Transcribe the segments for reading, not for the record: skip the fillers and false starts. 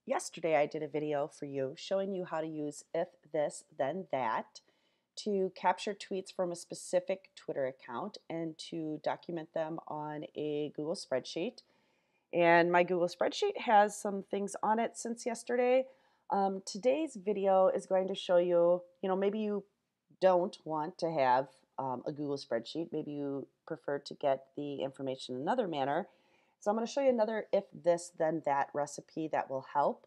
Yesterday I did a video for you showing you how to use if this then that to capture tweets from a specific Twitter account and to document them on a Google spreadsheet. And my Google spreadsheet has some things on it since yesterday. Today's video is going to show you, maybe you don't want to have a Google spreadsheet. Maybe you prefer to get the information in another manner. So I'm going to show you another if this then that recipe that will help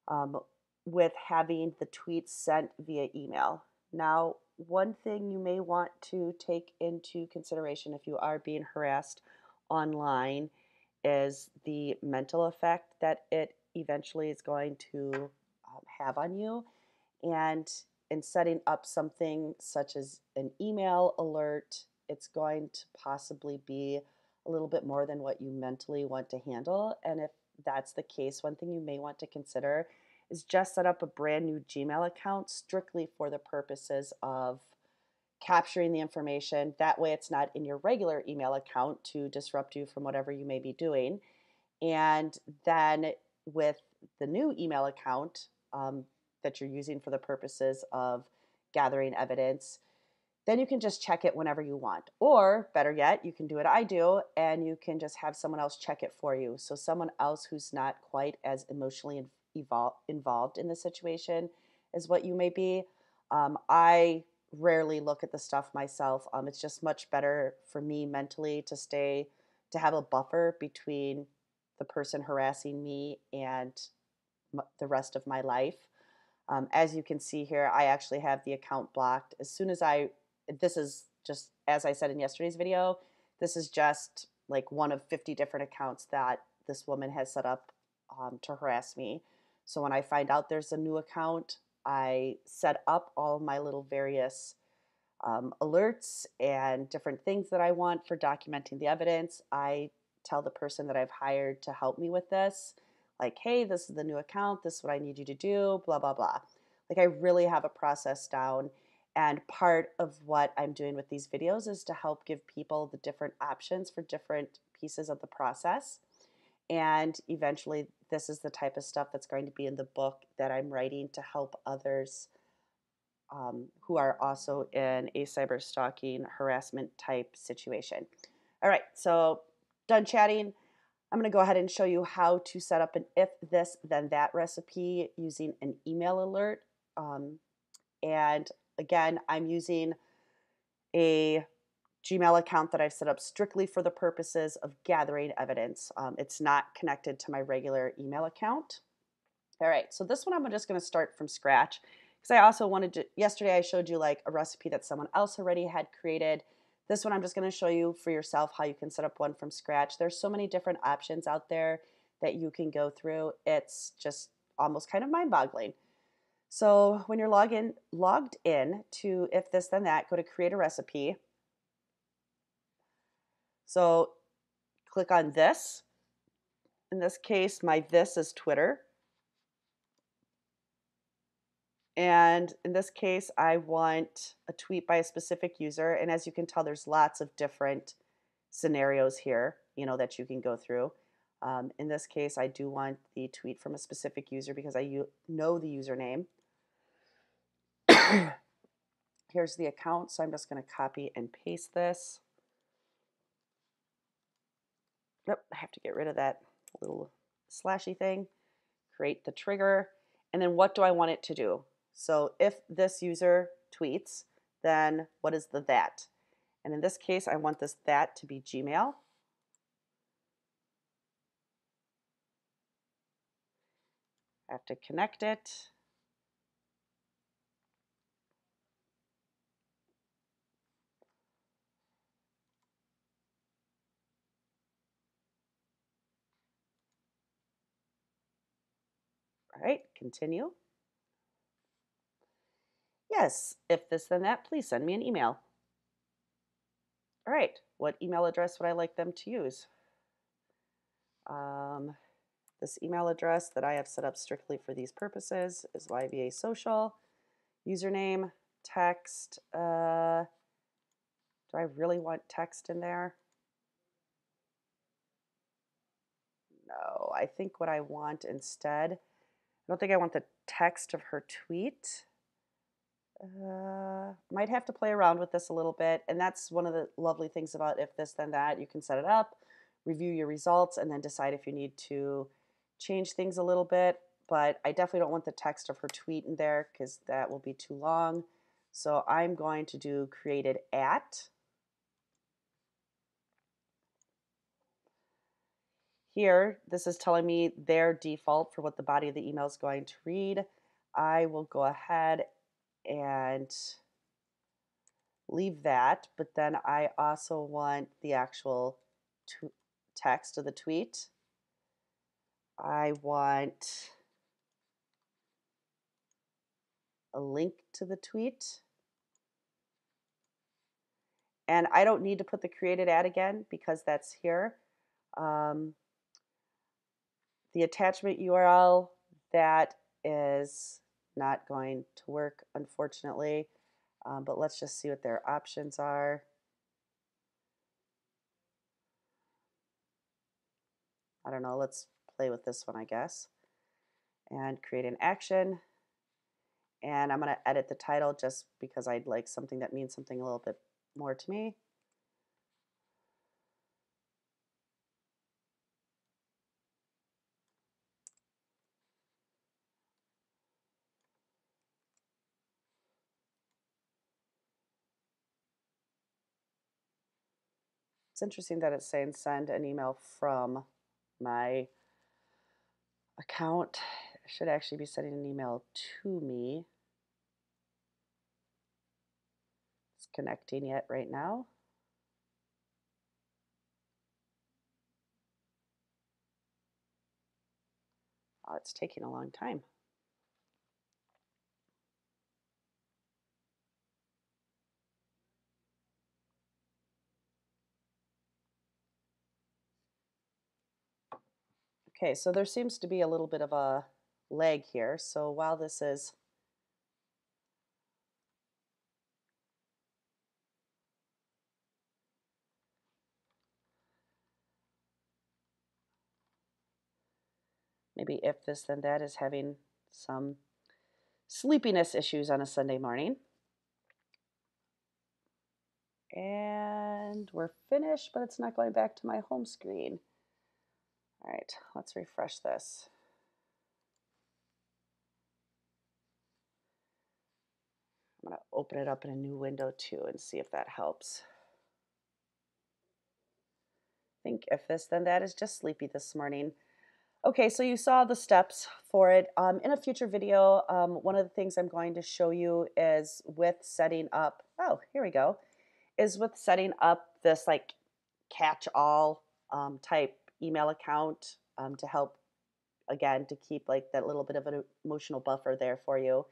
um, with having the tweets sent via email. Now, one thing you may want to take into consideration if you are being harassed online is the mental effect that it eventually is going to have on you. And in setting up something such as an email alert, it's going to possibly be a little bit more than what you mentally want to handle. And if that's the case, one thing you may want to consider is just set up a brand new Gmail account strictly for the purposes of capturing the information. That way it's not in your regular email account to disrupt you from whatever you may be doing. And then with the new email account that you're using for the purposes of gathering evidence, then you can just check it whenever you want. Or better yet, you can do what I do and you can just have someone else check it for you. So someone else who's not quite as emotionally involved in the situation as what you may be. I rarely look at the stuff myself. It's just much better for me mentally to have a buffer between the person harassing me and the rest of my life. As you can see here, I actually have the account blocked. As soon as this is just, as I said in yesterday's video, this is just like one of 50 different accounts that this woman has set up to harass me. So when I find out there's a new account, I set up all of my little various alerts and different things that I want for documenting the evidence. I tell the person that I've hired to help me with this, like, hey, this is the new account, this is what I need you to do, blah, blah, blah. Like, I really have a process down. And part of what I'm doing with these videos is to help give people the different options for different pieces of the process. And eventually, this is the type of stuff that's going to be in the book that I'm writing to help others who are also in a cyber stalking harassment type situation. All right, so done chatting. I'm going to go ahead and show you how to set up an if this then that recipe using an email alert. And again, I'm using a Gmail account that I've set up strictly for the purposes of gathering evidence. It's not connected to my regular email account. All right, so this one I'm just going to start from scratch because I also wanted to, yesterday I showed you like a recipe that someone else already had created. This one I'm just going to show you for yourself how you can set up one from scratch. There's so many different options out there that you can go through. It's just almost kind of mind-boggling. So when you're logged in to if this then that, go to create a recipe. So click on this. In this case, my this is Twitter. And in this case, I want a tweet by a specific user. And as you can tell, there's lots of different scenarios here, that you can go through. In this case, I do want the tweet from a specific user because I know the username. Here's the account, so I'm just going to copy and paste this. Yep, I have to get rid of that little slashy thing. Create the trigger. And then what do I want it to do? So if this user tweets, then what is the that? And in this case, I want this that to be Gmail. I have to connect it. All right, continue. Yes, if this then that, please send me an email. All right, what email address would I like them to use? This email address that I have set up strictly for these purposes is YVA Social. Username, text. Do I really want text in there? No, I think what I want instead don't think I want the text of her tweet. Might have to play around with this a little bit. And that's one of the lovely things about if this, then that. You can set it up, review your results, and then decide if you need to change things a little bit. But I definitely don't want the text of her tweet in there because that will be too long. So I'm going to do created at. Here, this is telling me their default for what the body of the email is going to read. I will go ahead and leave that, but then I also want the actual text of the tweet. I want a link to the tweet. And I don't need to put the created ad again because that's here. The attachment URL, that is not going to work, unfortunately. But let's just see what their options are. I don't know, let's play with this one, I guess. And create an action. And I'm going to edit the title just because I'd like something that means something a little bit more to me. It's interesting that it's saying send an email from my account. I should actually be sending an email to me. It's connecting yet right now. Oh, it's taking a long time. Okay, so there seems to be a little bit of a lag here. So while this is maybe if this then that is having some sleepiness issues on a Sunday morning. And we're finished, but it's not going back to my home screen. All right, let's refresh this. I'm going to open it up in a new window too and see if that helps. I think if this then that is just sleepy this morning. Okay, so you saw the steps for it. In a future video, one of the things I'm going to show you is with setting up, oh, here we go, is with setting up this like catch-all type email account to help, again, to keep like that little bit of an emotional buffer there for you.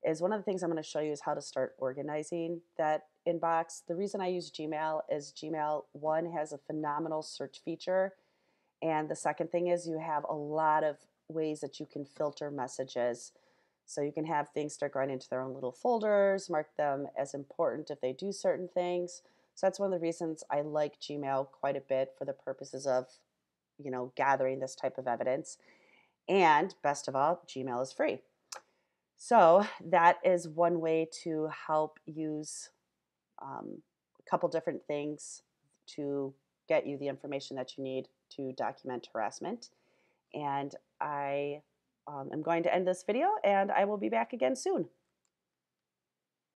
Is one of the things I'm going to show you is how to start organizing that inbox. The reason I use Gmail is Gmail, one, has a phenomenal search feature. And the second thing is you have a lot of ways that you can filter messages. So you can have things start going into their own little folders, mark them as important if they do certain things. So that's one of the reasons I like Gmail quite a bit for the purposes of, you know, gathering this type of evidence. And best of all, Gmail is free. So that is one way to help use a couple different things to get you the information that you need to document harassment. And I am going to end this video and I will be back again soon.